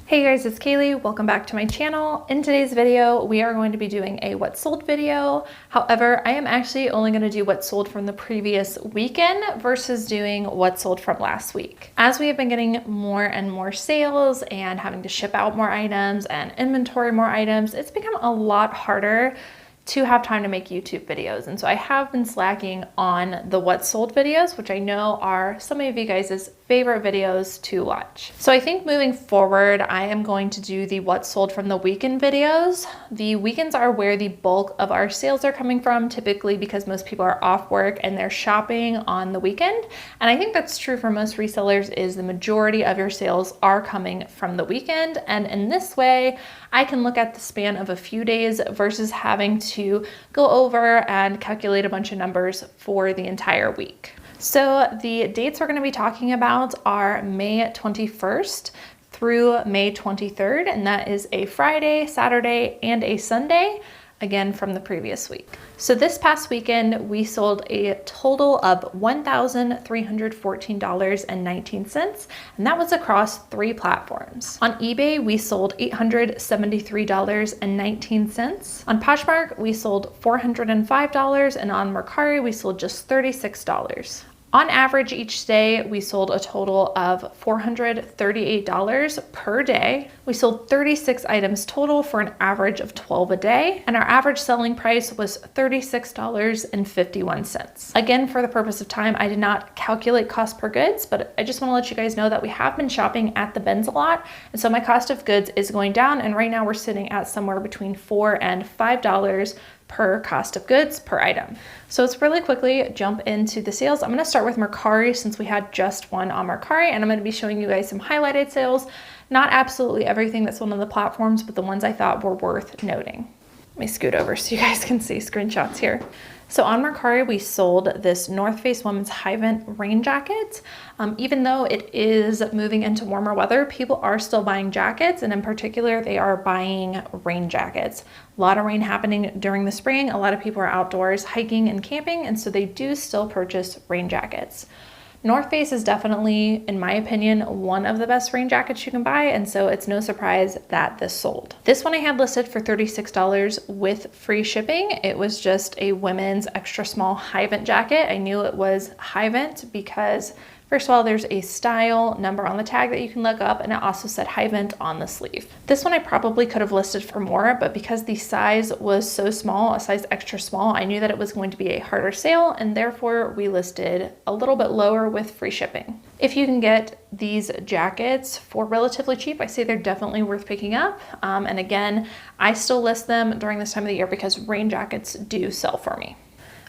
Hey guys, it's Cayley. Welcome back to my channel. In today's video, we are going to be doing a what sold video. However, I am actually only going to do what sold from the previous weekend versus doing what sold from last week. As we have been getting more and more sales and having to ship out more items and inventory more items, it's become a lot harder to have time to make YouTube videos. And so I have been slacking on the what sold videos, which I know are some of you guys' favorite videos to watch. So I think moving forward, I am going to do the what sold from the weekend videos. The weekends are where the bulk of our sales are coming from, typically because most people are off work and they're shopping on the weekend. And I think that's true for most resellers, is the majority of your sales are coming from the weekend. And in this way, I can look at the span of a few days versus having to go over and calculate a bunch of numbers for the entire week. So the dates we're going to be talking about are May 21st through May 23rd, and that is a Friday, Saturday, and a Sunday, again from the previous week. So this past weekend, we sold a total of $1,314.19, and that was across 3 platforms. On eBay, we sold $873.19. On Poshmark, we sold $405, and on Mercari, we sold just $36. On average, each day, we sold a total of $438 per day. We sold 36 items total for an average of 12 a day, and our average selling price was $36.51. Again, for the purpose of time, I did not calculate cost per goods, but I just want to let you guys know that we have been shopping at the bins a lot, and so my cost of goods is going down, and right now we're sitting at somewhere between $4 and $5 per cost of goods per item. So let's really quickly jump into the sales. I'm going to start with Mercari since we had just one on Mercari, and I'm going to be showing you guys some highlighted sales. Not absolutely everything that's on the platforms, but the ones I thought were worth noting. Let me scoot over so you guys can see screenshots here. So on Mercari, we sold this North Face women's high vent rain jacket. Even though it is moving into warmer weather, people are still buying jackets, and in particular, they are buying rain jackets. A lot of rain happening during the spring. A lot of people are outdoors hiking and camping, and so they do still purchase rain jackets. North Face is definitely, in my opinion, one of the best rain jackets you can buy, and so it's no surprise that this sold. This one I had listed for $36 with free shipping. It was just a women's extra small high vent jacket. I knew it was high vent because first of all, there's a style number on the tag that you can look up, and it also said high vent on the sleeve. This one I probably could have listed for more, but because the size was so small, a size extra small, I knew that it was going to be a harder sale, and therefore we listed a little bit lower with free shipping. If you can get these jackets for relatively cheap, I say they're definitely worth picking up. And again, I still list them during this time of the year because rain jackets do sell for me.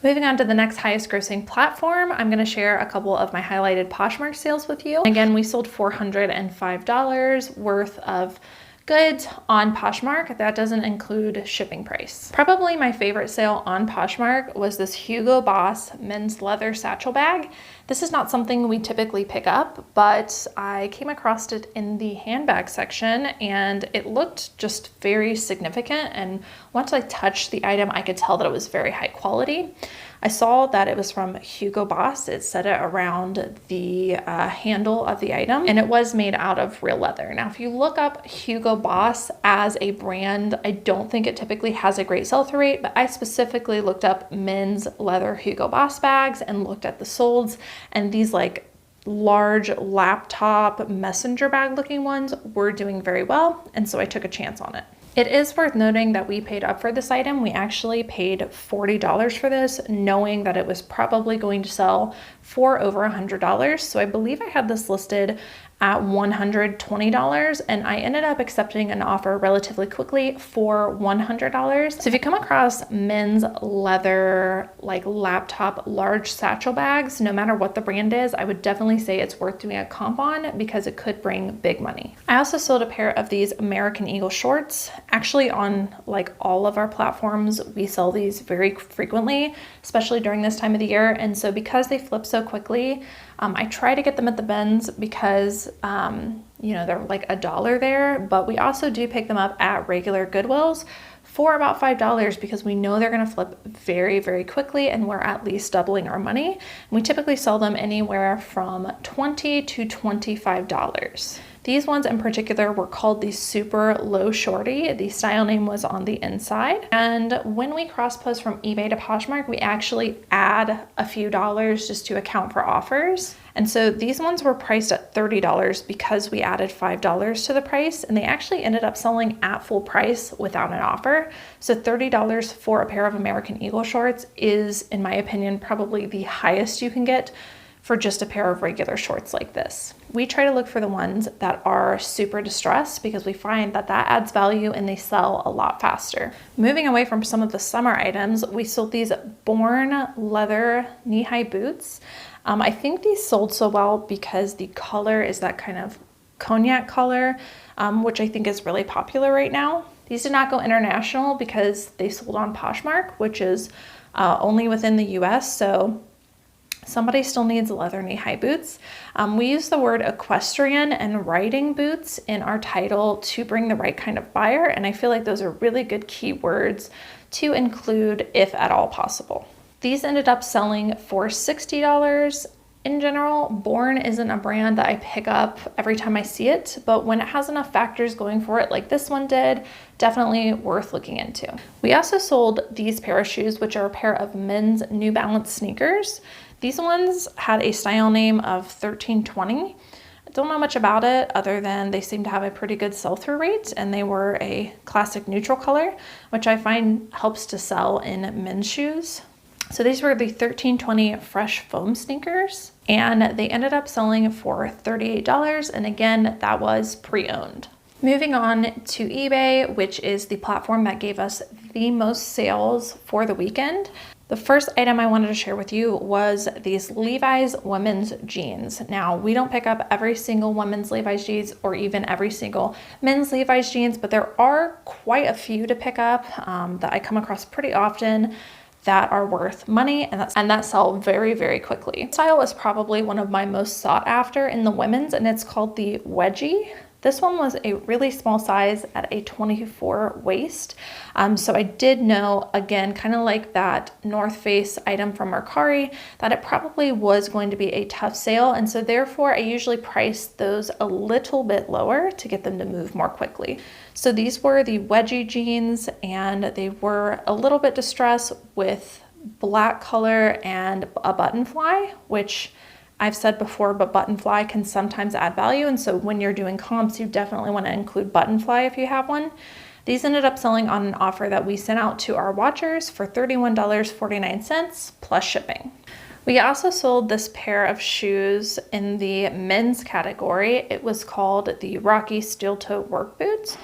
Moving on to the next highest grossing platform, I'm going to share a couple of my highlighted Poshmark sales with you. Again, we sold $405 worth of goods on Poshmark. That doesn't include shipping price. Probably my favorite sale on Poshmark was this Hugo Boss men's leather satchel bag. This is not something we typically pick up, but I came across it in the handbag section and it looked just very significant. And once I touched the item, I could tell that it was very high quality. I saw that it was from Hugo Boss. It said it around the handle of the item, and it was made out of real leather. Now, if you look up Hugo Boss as a brand, I don't think it typically has a great sell-through rate, but I specifically looked up men's leather Hugo Boss bags and looked at the solds, and these like large laptop messenger bag looking ones were doing very well, and so I took a chance on it. It is worth noting that we paid up for this item. We actually paid $40 for this, knowing that it was probably going to sell for over $100. So I believe I had this listed at $120, and I ended up accepting an offer relatively quickly for $100. So if you come across men's leather, like laptop, large satchel bags, no matter what the brand is, I would definitely say it's worth doing a comp on because it could bring big money. I also sold a pair of these American Eagle shorts. Actually, on like all of our platforms, we sell these very frequently, especially during this time of the year. And so because they flip so quickly, I try to get them at the bins because, you know, they're like $1 there, but we also do pick them up at regular Goodwills for about $5 because we know they're going to flip very, very quickly and we're at least doubling our money. And we typically sell them anywhere from $20 to $25. These ones in particular were called the Super Low Shorty. The style name was on the inside. And when we cross-post from eBay to Poshmark, we actually add a few dollars just to account for offers. And so these ones were priced at $30 because we added $5 to the price, and they actually ended up selling at full price without an offer. So $30 for a pair of American Eagle shorts is, in my opinion, probably the highest you can get for just a pair of regular shorts like this. We try to look for the ones that are super distressed because we find that that adds value and they sell a lot faster. Moving away from some of the summer items, we sold these Born leather knee-high boots. I think these sold so well because the color is that kind of cognac color, which I think is really popular right now. These did not go international because they sold on Poshmark, which is only within the US, so somebody still needs leather knee-high boots. We use the word equestrian and riding boots in our title to bring the right kind of buyer, and I feel like those are really good keywords to include if at all possible. These ended up selling for $60. In general, Born isn't a brand that I pick up every time I see it, but when it has enough factors going for it like this one did, definitely worth looking into. We also sold these pair of shoes, which are a pair of men's New Balance sneakers. These ones had a style name of 1320. I don't know much about it other than they seem to have a pretty good sell-through rate, and they were a classic neutral color, which I find helps to sell in men's shoes. So these were the 1320 Fresh Foam sneakers, and they ended up selling for $38, and again, that was pre-owned. Moving on to eBay, which is the platform that gave us the most sales for the weekend. The first item I wanted to share with you was these Levi's women's jeans. Now, we don't pick up every single women's Levi's jeans or even every single men's Levi's jeans, but there are quite a few to pick up that I come across pretty often that are worth money and that sell very, very quickly. This style is probably one of my most sought after in the women's, and it's called the wedgie. This one was a really small size at a 24 waist. So I did know, again, kind of like that North Face item from Mercari, that it probably was going to be a tough sale. And so therefore I usually price those a little bit lower to get them to move more quickly. So these were the wedgie jeans, and they were a little bit distressed with black color and a button fly, which I've said before, but button fly can sometimes add value. And so when you're doing comps, you definitely want to include button fly if you have one. These ended up selling on an offer that we sent out to our watchers for $31.49 plus shipping. We also sold this pair of shoes in the men's category. It was called the Rocky Steel Toe Work Boots.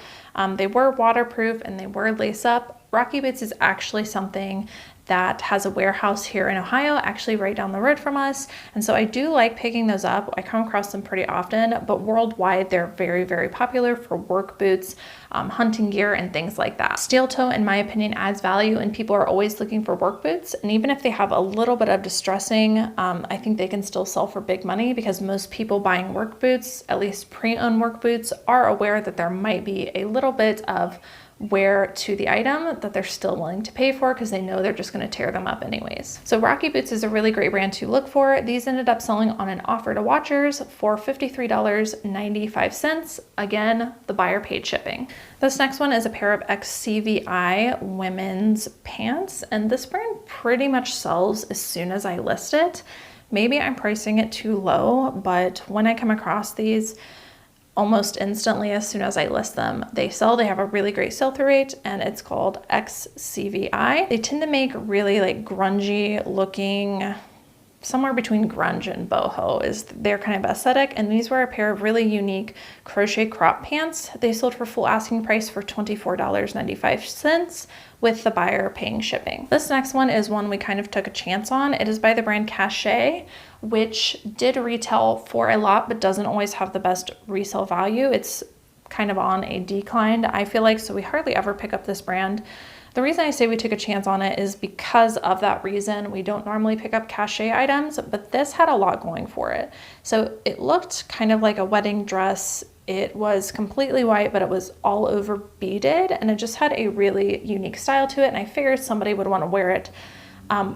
They were waterproof and they were lace up. Rocky Boots is actually something that has a warehouse here in Ohio, actually right down the road from us. And so I do like picking those up. I come across them pretty often, but worldwide, they're very, very popular for work boots, hunting gear, and things like that. Steel toe, in my opinion, adds value, and people are always looking for work boots. And even if they have a little bit of distressing, I think they can still sell for big money because most people buying work boots, at least pre-owned work boots, are aware that there might be a little bit of wear to the item that they're still willing to pay for because they know they're just going to tear them up anyways. So Rocky Boots is a really great brand to look for. These ended up selling on an offer to watchers for $53.95. Again, the buyer paid shipping. This next one is a pair of XCVI women's pants, and this brand pretty much sells as soon as I list it. Maybe I'm pricing it too low, but when I come across these, almost instantly as soon as I list them, they sell. They have a really great sell-through rate, and it's called XCVI. They tend to make really like grungy looking, somewhere between grunge and boho is their kind of aesthetic. And these were a pair of really unique crochet crop pants. They sold for full asking price for $24.95 with the buyer paying shipping. This next one is one we kind of took a chance on. It is by the brand Cachet, which did retail for a lot, but doesn't always have the best resale value. It's kind of on a decline, I feel like, so we hardly ever pick up this brand. The reason I say we took a chance on it is because of that reason. We don't normally pick up Cachet items, but this had a lot going for it. So it looked kind of like a wedding dress. It was completely white, but it was all over beaded, and it just had a really unique style to it, and I figured somebody would want to wear it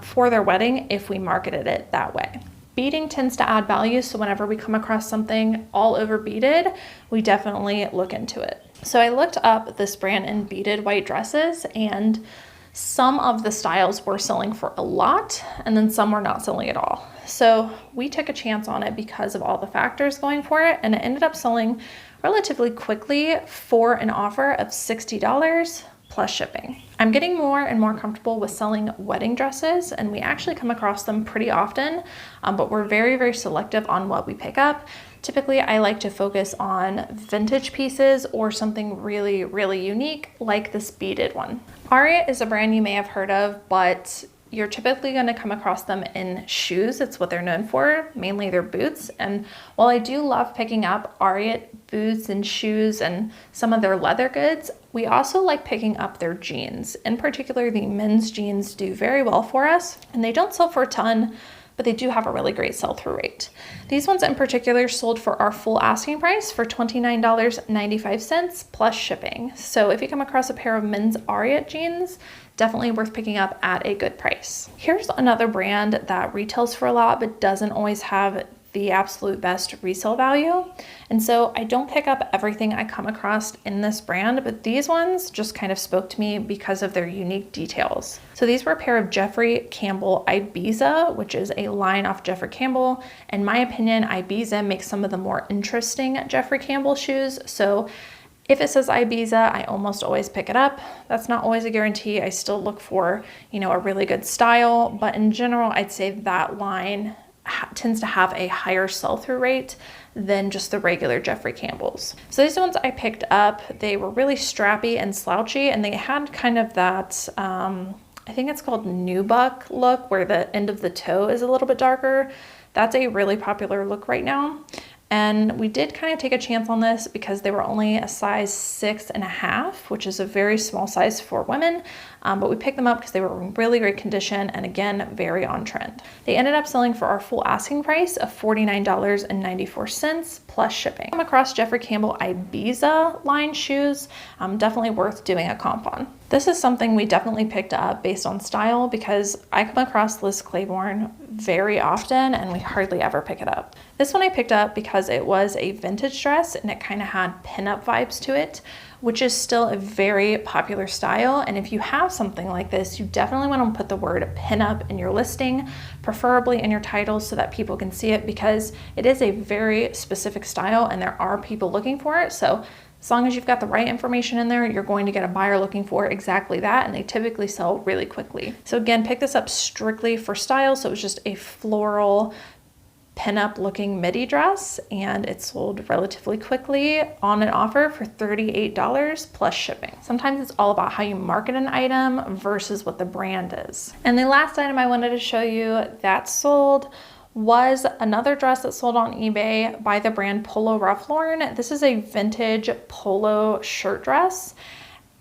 for their wedding if we marketed it that way. Beading tends to add value, so whenever we come across something all over beaded, we definitely look into it. So I looked up this brand in beaded white dresses, and some of the styles were selling for a lot, and then some were not selling at all. So we took a chance on it because of all the factors going for it, and it ended up selling relatively quickly for an offer of $60 plus shipping. I'm getting more and more comfortable with selling wedding dresses, and we actually come across them pretty often, but we're very, very selective on what we pick up. Typically, I like to focus on vintage pieces or something really, really unique like this beaded one. Aria is a brand you may have heard of, but you're typically going to come across them in shoes. It's what they're known for, mainly their boots. And while I do love picking up Aria boots and shoes and some of their leather goods, we also like picking up their jeans. In particular, the men's jeans do very well for us, and they don't sell for a ton, but they do have a really great sell-through rate. These ones in particular sold for our full asking price for $29.95 plus shipping. So if you come across a pair of men's Aria jeans, definitely worth picking up at a good price. Here's another brand that retails for a lot but doesn't always have the absolute best resale value. And so I don't pick up everything I come across in this brand, but these ones just kind of spoke to me because of their unique details. So these were a pair of Jeffrey Campbell Ibiza, which is a line off Jeffrey Campbell. In my opinion, Ibiza makes some of the more interesting Jeffrey Campbell shoes. So if it says Ibiza, I almost always pick it up. That's not always a guarantee. I still look for, a really good style, but in general, I'd say that line tends to have a higher sell-through rate than just the regular Jeffrey Campbell's. So these ones I picked up, they were really strappy and slouchy, and they had kind of that, I think it's called nubuck look, where the end of the toe is a little bit darker. That's a really popular look right now. And we did kind of take a chance on this because they were only a size 6.5, which is a very small size for women. But we picked them up because they were in really great condition and, again, very on trend. They ended up selling for our full asking price of $49.94 plus shipping. Come across Jeffrey Campbell Ibiza line shoes, definitely worth doing a comp on. This is something we definitely picked up based on style because I come across Liz Claiborne very often and we hardly ever pick it up. This one I picked up because it was a vintage dress and it kind of had pinup vibes to it, which is still a very popular style. And if you have something like this, you definitely want to put the word pinup in your listing, preferably in your titles so that people can see it, because it is a very specific style and there are people looking for it. So as long as you've got the right information in there, you're going to get a buyer looking for exactly that, and they typically sell really quickly. So again, pick this up strictly for style. So it was just a floral pinup looking midi dress, and it sold relatively quickly on an offer for $38 plus shipping. Sometimes it's all about how you market an item versus what the brand is. And the last item I wanted to show you that sold was another dress that sold on eBay by the brand Polo Ralph Lauren. This is a vintage polo shirt dress.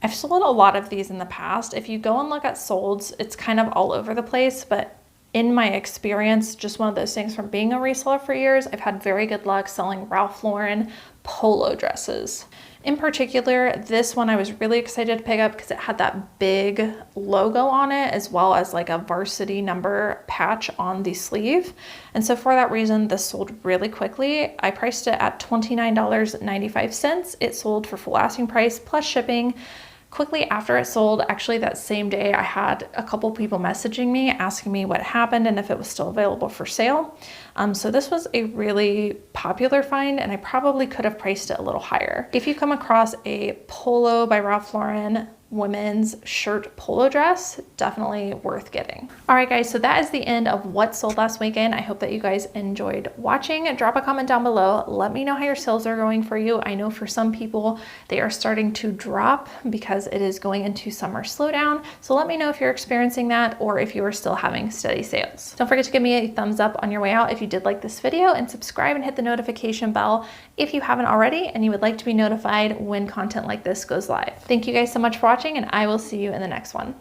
I've sold a lot of these in the past. If you go and look at solds, it's kind of all over the place, but in my experience, just one of those things from being a reseller for years, I've had very good luck selling Ralph Lauren polo dresses. In particular, this one I was really excited to pick up because it had that big logo on it, as well as like a varsity number patch on the sleeve. And so for that reason, this sold really quickly. I priced it at $29.95. It sold for full asking price plus shipping. Quickly after it sold, actually that same day, I had a couple people messaging me asking me what happened and if it was still available for sale. So this was a really popular find, and I probably could have priced it a little higher. If you come across a Polo by Ralph Lauren women's shirt polo dress, definitely worth getting. All right guys, so that is the end of what sold last weekend. I hope that you guys enjoyed watching. Drop a comment down below. Let me know how your sales are going for you. I know for some people they are starting to drop because it is going into summer slowdown. So let me know if you're experiencing that or if you are still having steady sales. Don't forget to give me a thumbs up on your way out if you did like this video, and subscribe and hit the notification bell if you haven't already and you would like to be notified when content like this goes live. Thank you guys so much for watching, and I will see you in the next one.